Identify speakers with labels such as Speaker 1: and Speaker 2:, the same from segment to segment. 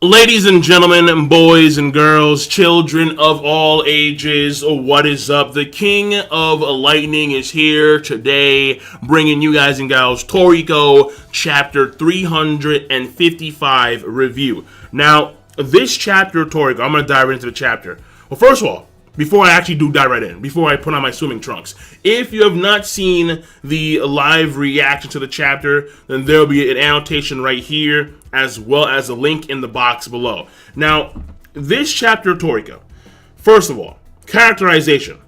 Speaker 1: Ladies and gentlemen, boys and girls, children of all ages, what is up? The King of Lightning is here today, bringing you guys and gals Torico Chapter 355 review. Now, this chapter of Torico, I'm going to dive right into the chapter. Well, first of all, before I actually do dive right in, before I put on my swimming trunks, if you have not seen the live reaction to the chapter, then there will be an annotation right here, as well as a link in the box below. Now, this chapter of Torico, first of all, characterization.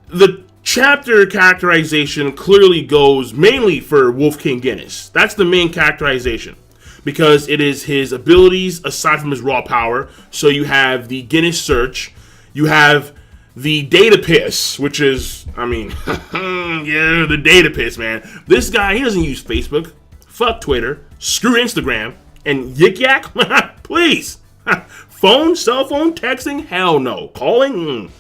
Speaker 1: The chapter characterization clearly goes mainly for Wolf King Guinness. That's the main characterization, because it is his abilities aside from his raw power. So you have the Guinness search, you have the data piss, which is, yeah, the data piss, man. This guy, he doesn't use Facebook. Fuck Twitter. Screw Instagram. And Yik Yak? Please. Phone, cell phone, texting? Hell no. Calling?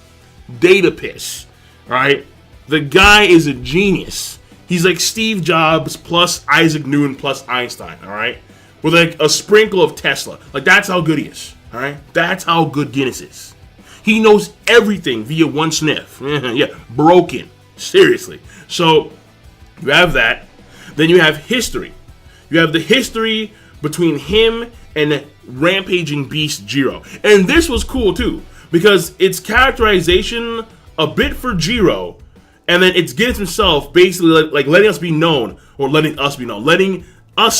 Speaker 1: Data piss. Alright? The guy is a genius. He's like Steve Jobs plus Isaac Newton plus Einstein. Alright? With like a sprinkle of Tesla. Like, that's how good he is. Alright? That's how good Guinness is. He knows everything via one sniff. Yeah, broken. Seriously. So, you have that. Then you have history. You have the history between him and Rampaging Beast Jiro. And this was cool too, because it's characterization a bit for Jiro, and then it's Guinness himself basically like letting us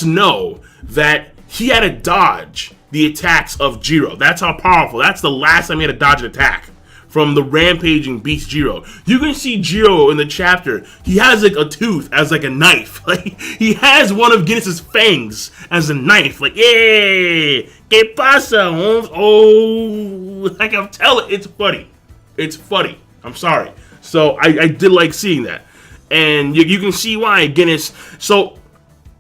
Speaker 1: know that he had to dodge the attacks of Jiro. That's how powerful. That's the last time he had to dodge an attack from the Rampaging Beast Jiro. You can see Jiro in the chapter. He has like a tooth as like a knife. Like, he has one of Guinness's fangs as a knife. Like, yeah, ¿qué pasa, Holmes? Oh, like I'm telling, it's funny. It's funny. I'm sorry. So I did like seeing that, and you can see why Guinness. So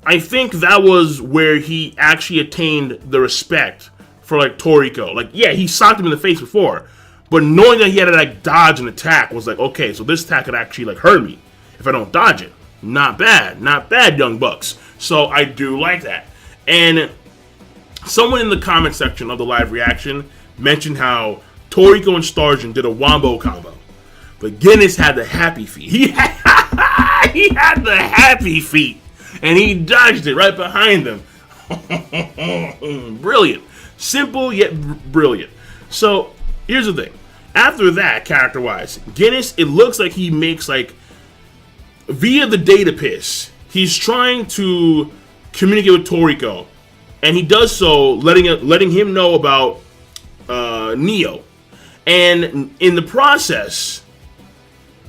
Speaker 1: I think that was where he actually attained the respect for like Torico. Like, yeah, he socked him in the face before, but knowing that he had to like dodge an attack was like, okay, so this attack could actually like hurt me if I don't dodge it. Not bad, young bucks. So I do like that. And someone in the comment section of the live reaction mentioned how Torico and Starjan did a wombo combo, but Guinness had the happy feet. He had the happy feet, and he dodged it right behind them. Brilliant. Simple yet brilliant. So here's the thing. After that, character-wise, Guinness, it looks like he makes like, via the data piss, he's trying to communicate with Torico, and he does so letting him know about Neo. And in the process,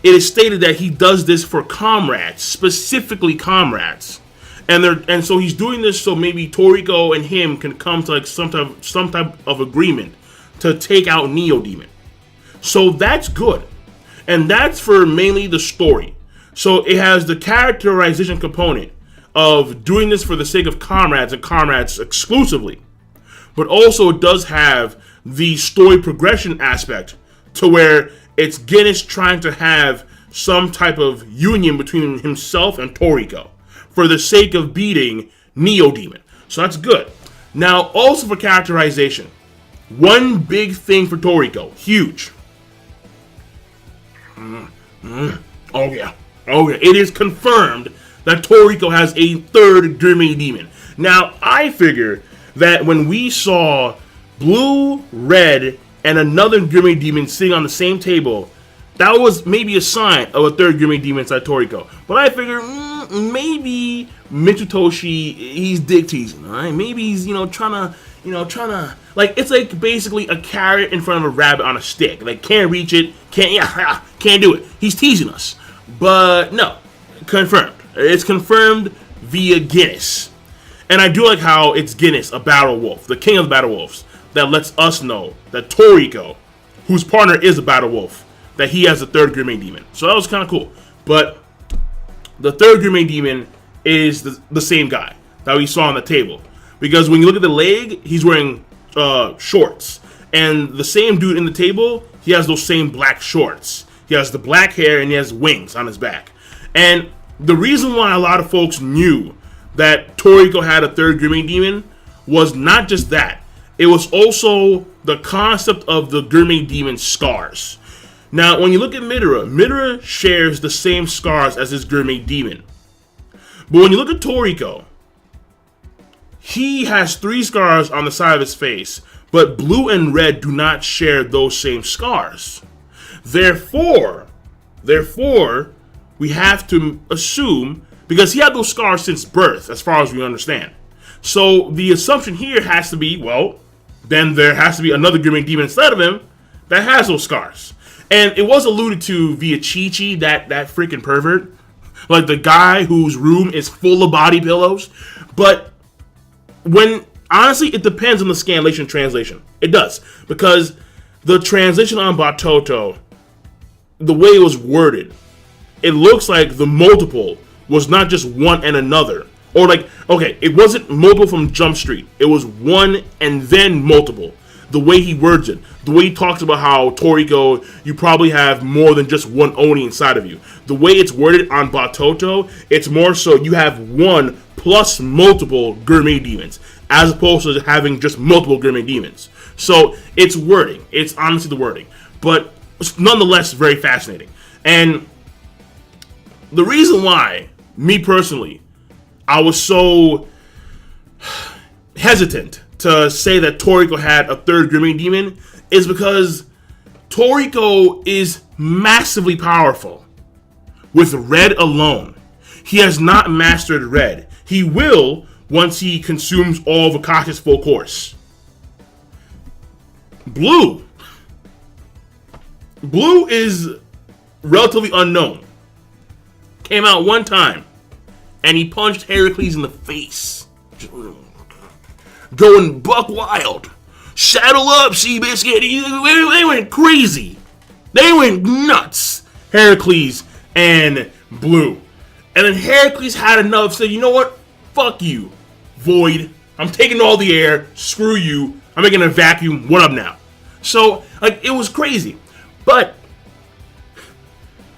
Speaker 1: it is stated that he does this for comrades, specifically comrades. And so he's doing this so maybe Torico and him can come to like some type of agreement to take out Neo Demon. So that's good. And that's for mainly the story. So it has the characterization component of doing this for the sake of comrades and comrades exclusively. But also it does have the story progression aspect to where it's Guinness trying to have some type of union between himself and Torico for the sake of beating Neo Demon. So that's good. Now, also for characterization, one big thing for Torico, huge. Oh yeah. It is confirmed that Torico has a third Grimmy Demon. Now, I figure that when we saw blue, red, and another Grimmy Demon sitting on the same table, that was maybe a sign of a third Grimmy Demon inside Torico. But I figure maybe Mitsutoshi, he's dick teasing, alright? Maybe he's, trying to, like, it's like basically a carrot in front of a rabbit on a stick. Like, can't reach it, can't do it. He's teasing us. But no, confirmed. It's confirmed via Guinness. And I do like how it's Guinness, a battle wolf, the king of the battle wolves, that lets us know that Torico, whose partner is a battle wolf, that he has a third Grimmy Demon. So that was kind of cool. But the third Grimmy Demon is the same guy that we saw on the table. Because when you look at the leg, he's wearing shorts. And the same dude in the table, he has those same black shorts. He has the black hair and he has wings on his back. And the reason why a lot of folks knew that Torico had a third Grimmy Demon was not just that. it was also the concept of the Gourmet Demon scars. Now, when you look at Midora shares the same scars as his Gourmet Demon. But when you look at Torico, he has 3 scars on the side of his face, but blue and red do not share those same scars. Therefore, we have to assume, because he had those scars since birth, as far as we understand. So the assumption here has to be, well, then there has to be another Gourmet Demon inside of him that has those scars. And it was alluded to via Chi-Chi, that freaking pervert. Like the guy whose room is full of body pillows. But honestly, it depends on the scanlation translation. It does. Because the translation on Batoto, the way it was worded, it looks like the multiple was not just one and another. Or like, okay, it wasn't multiple from Jump Street. It was one and then multiple. The way he words it. The way he talks about how Torico, you probably have more than just one Oni inside of you. The way it's worded on Batoto, it's more so you have one plus multiple Gourmet Demons, as opposed to having just multiple Gourmet Demons. So it's wording. It's honestly the wording. But it's nonetheless very fascinating. And the reason why, me personally, I was so hesitant to say that Torico had a third Gourmet Demon is because Torico is massively powerful with red alone. He has not mastered red. He will once he consumes all of Akasha's full course. Blue is relatively unknown. Came out one time and he punched Heracles in the face. Going buck wild. Saddle up, Seabiscuit. They went crazy. They went nuts. Heracles and Blue. And then Heracles had enough, said, you know what? Fuck you, Void. I'm taking all the air. Screw you. I'm making a vacuum. What up now? So, like, it was crazy. But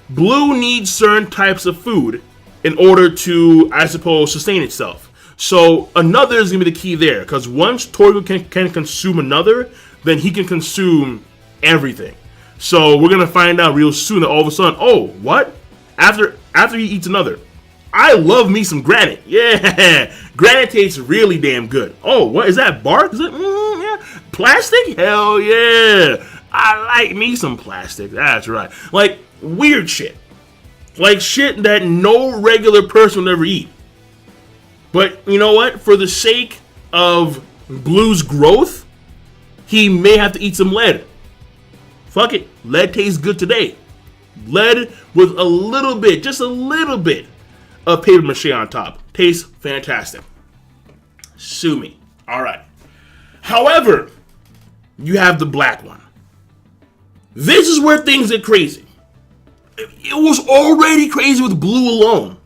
Speaker 1: Blue needs certain types of food in order to, I suppose, sustain itself. So another is going to be the key there, because once Torico can consume another, then he can consume everything. So we're going to find out real soon that all of a sudden, oh, what? After he eats another. I love me some granite. Yeah, granite tastes really damn good. Oh, what is that, bark? Is it yeah. Plastic? Hell yeah. I like me some plastic. That's right. Like weird shit. Like shit that no regular person would ever eat. But you know what? For the sake of Blue's growth, he may have to eat some lead. Fuck it. Lead tastes good today. Lead with a little bit, just a little bit of paper mache on top. Tastes fantastic. Sue me. Alright. However, you have the black one. This is where things get crazy. It was already crazy with Blue alone.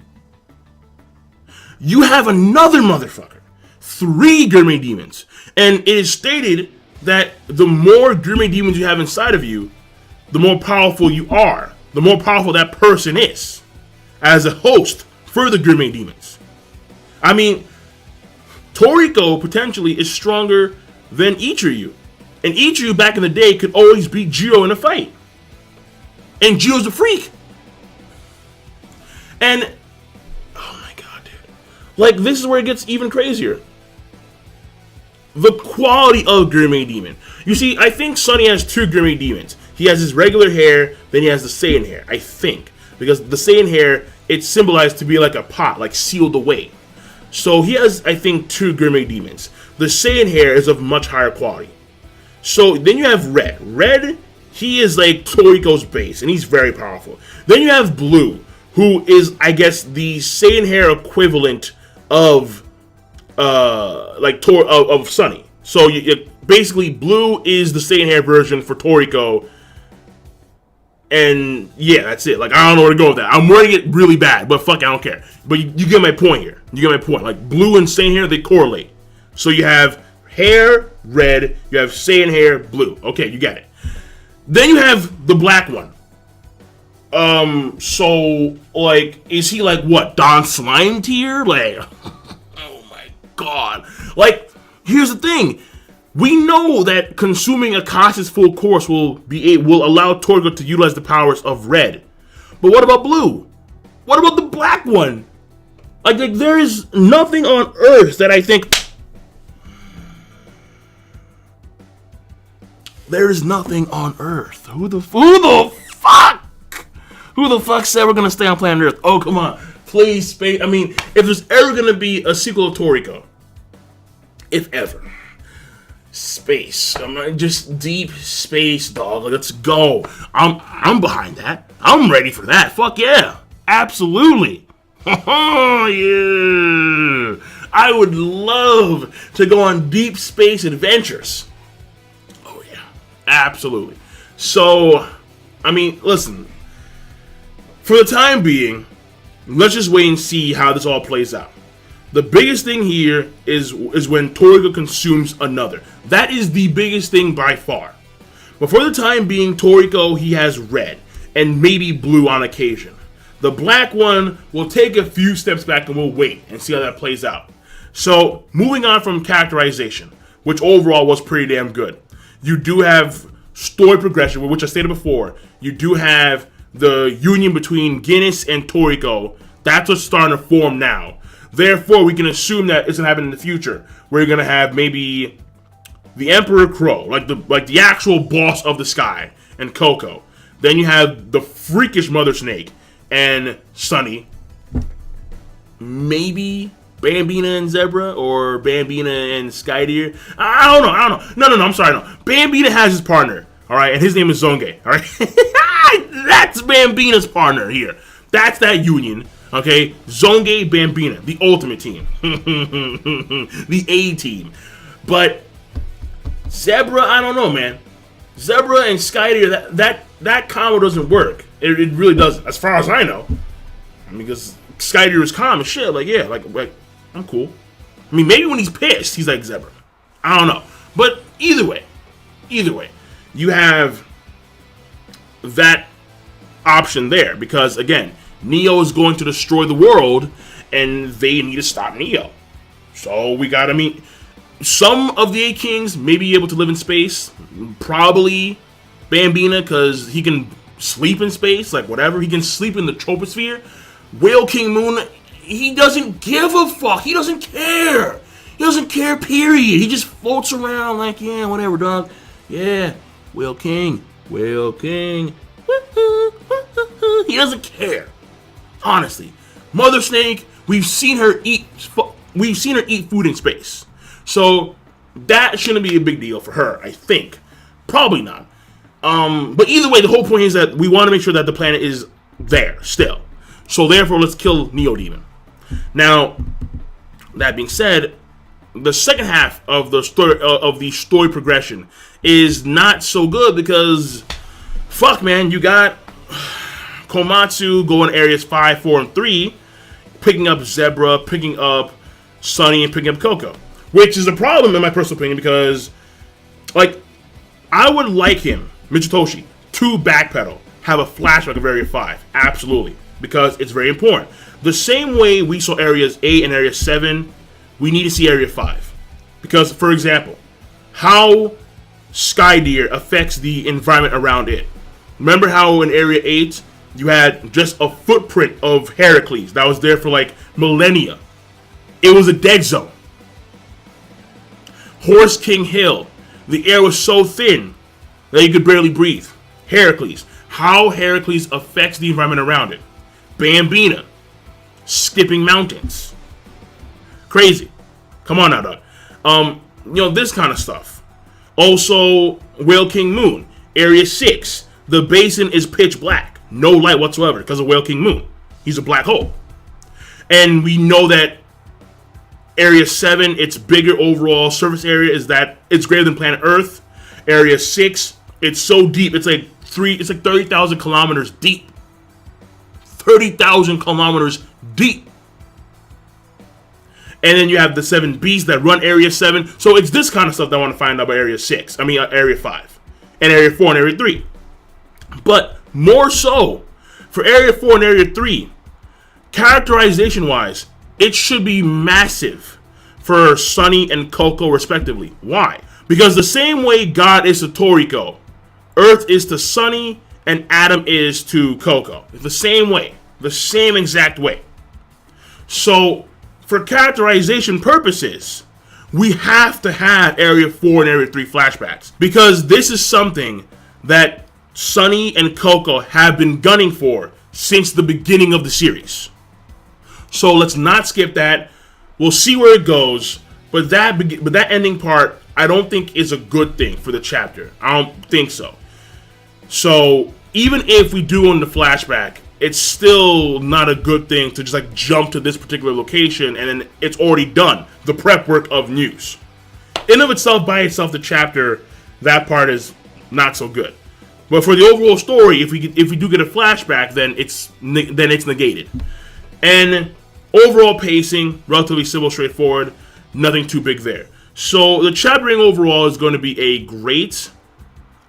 Speaker 1: You have another motherfucker. 3 Gourmet Demons. And it is stated that the more Gourmet Demons you have inside of you, the more powerful you are. The more powerful that person is as a host for the Gourmet Demons. I mean, Torico potentially is stronger than Ichiryu. And Ichiryu back in the day could always beat Jiro in a fight. And Jiro's a freak. And like, this is where it gets even crazier. The quality of Gourmet Demon. You see, I think Sunny has 2 Gourmet Demons. He has his regular hair, then he has the Saiyan hair, I think. Because the Saiyan hair, it's symbolized to be like a pot, like sealed away. So he has, I think, 2 Gourmet Demons. The Saiyan hair is of much higher quality. So then you have Red. Red, he is like Torico's base, and he's very powerful. Then you have Blue, who is, I guess, the Saiyan hair equivalent of of Sunny. So basically Blue is the Saiyan hair version for Torico. And yeah, that's it. Like, I don't know where to go with that. I'm wording it really bad, but fuck, I don't care. But you get my point here. You get my point. Like, Blue and Saiyan hair, they correlate. So you have hair, red. You have Saiyan hair, blue. Okay, you got it. Then you have the black one. So, like, is he like, what, Don Slime tier? Like, oh my god. Like, here's the thing. We know that consuming Akasha's full course will allow Torico to utilize the powers of red. But what about blue? What about the black one? Like there is nothing on Earth that I think... There is nothing on Earth. Who the fuck? Who the fuck said we're gonna stay on planet Earth? Oh, come on. Please, space. I mean, if there's ever gonna be a sequel to Torico, if ever, space. I'm not just deep space, dog. Let's go. I'm behind that. I'm ready for that. Fuck yeah. Absolutely. Oh yeah. I would love to go on deep space adventures. Oh yeah. Absolutely. So, I mean, listen. For the time being, let's just wait and see how this all plays out. The biggest thing here is when Torico consumes another. That is the biggest thing by far. But for the time being, Torico, he has red and maybe blue on occasion. The black one will take a few steps back and we'll wait and see how that plays out. So, moving on from characterization, which overall was pretty damn good. You do have story progression, which I stated before. You do have the union between Guinness and Torico. That's what's starting to form now. Therefore, we can assume that it's gonna happen in the future, where you're gonna have maybe the Emperor Crow, like the actual boss of the sky, and Coco. Then you have the freakish Mother Snake and Sunny. Maybe Bambina and Zebra, or Bambina and Skydeer. I don't know. No. I'm sorry. No. Bambina has his partner. All right, and his name is Zonge. All right, that's Bambina's partner here. That's that union. Okay, Zonge Bambina, the ultimate team, the A team. But Zebra, I don't know, man. Zebra and Skydeer, that combo doesn't work. It really doesn't, as far as I know. I mean, because Skydeer is calm and shit. Like, yeah, like I'm cool. I mean, maybe when he's pissed, he's like Zebra. I don't know. But either way, you have that option there, because again, Neo is going to destroy the world and they need to stop Neo. So we gotta meet some of the 8 Kings may be able to live in space. Probably Bambina, because he can sleep in space, like whatever. He can sleep in the troposphere. Whale King Moon, he doesn't give a fuck. He doesn't care. He doesn't care, period. He just floats around like, yeah, whatever, dog. Yeah, Whale King. He doesn't care. Honestly. Mother Snake, we've seen her eat food in space. So that shouldn't be a big deal for her, I think. Probably not. But either way, the whole point is that we want to make sure that the planet is there still. So therefore, let's kill Neo Demon. Now, that being said, the second half of the story progression is not so good, because fuck, man, you got Komatsu going areas 5, 4, and 3, picking up Zebra, picking up Sunny, and picking up Coco, which is a problem in my personal opinion, because like I would like him, Michitoshi, to backpedal, have a flashback of Area 5, absolutely, because it's very important. The same way we saw areas 8 and area 7, we need to see area 5, because, for example, how Skydeer affects the environment around it. Remember how in area 8 you had just a footprint of Heracles that was there for like millennia. It was a dead zone. Horse King Hill, the air was so thin that you could barely breathe. Heracles, how Heracles affects the environment around it. Bambina, skipping mountains. Crazy. Come on now, dog. This kind of stuff. Also, Whale King Moon, area 6, the basin is pitch black. No light whatsoever because of Whale King Moon. He's a black hole. And we know that area 7, its bigger overall surface area is that it's greater than planet Earth. Area 6, it's so deep, it's like 30,000 kilometers deep. 30,000 kilometers deep. And then you have the 7 beasts that run area 7. So it's this kind of stuff that I want to find out about area 6. I mean, area 5. And area 4 and area 3. But more so, for area 4 and area 3, characterization-wise, it should be massive for Sunny and Coco, respectively. Why? Because the same way God is to Torico, Earth is to Sunny, and Adam is to Coco. It's the same way. The same exact way. So, for characterization purposes, we have to have Area 4 and Area 3 flashbacks. Because this is something that Sunny and Coco have been gunning for since the beginning of the series. So let's not skip that. We'll see where it goes. But that ending part, I don't think is a good thing for the chapter. I don't think so. So even if we do on the flashback, it's still not a good thing to just like jump to this particular location and then it's already done. The prep work of news. In of itself, by itself, the chapter, that part is not so good. But for the overall story, if we do get a flashback, then it's negated. And overall pacing, relatively simple, straightforward, nothing too big there. So the chaptering overall is going to be a great.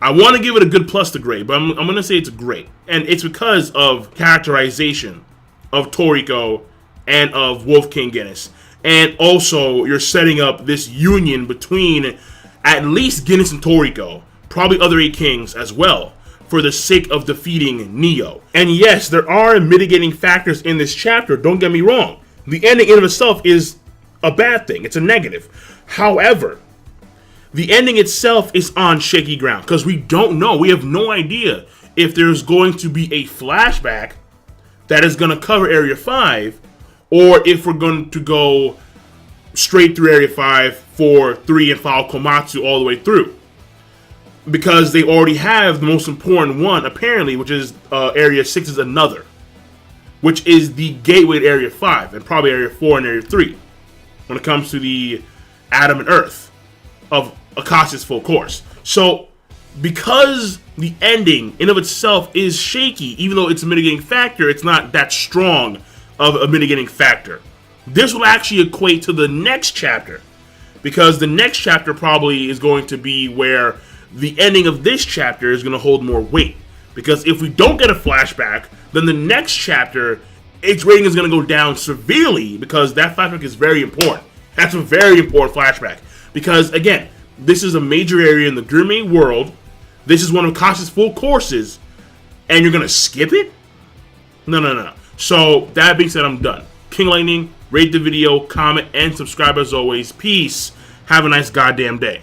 Speaker 1: I want to give it a good plus to great, but I'm going to say it's a great. And it's because of characterization of Torico and of Wolf King Guinness. And also, you're setting up this union between at least Guinness and Torico, probably other 8 kings as well, for the sake of defeating Neo. And yes, there are mitigating factors in this chapter, don't get me wrong. The ending in of itself is a bad thing, it's a negative. However, the ending itself is on shaky ground, because we don't know, we have no idea if there's going to be a flashback that is going to cover Area 5, or if we're going to go straight through Area 5, 4, 3, and follow Komatsu all the way through. Because they already have the most important one, apparently, which is Area 6 is another. Which is the gateway to Area 5, and probably Area 4 and Area 3. When it comes to the Adam and Earth of Akasha's full course. So, because the ending in of itself is shaky, even though it's a mitigating factor, it's not that strong of a mitigating factor. This will actually equate to the next chapter. Because the next chapter probably is going to be where the ending of this chapter is going to hold more weight. Because if we don't get a flashback, then the next chapter, its rating is going to go down severely, because that flashback is very important. That's a very important flashback. Because, again, this is a major area in the gourmet world. This is one of Akasha's full courses. And you're going to skip it? No. So, that being said, I'm done. King Lightning, rate the video, comment, and subscribe as always. Peace. Have a nice goddamn day.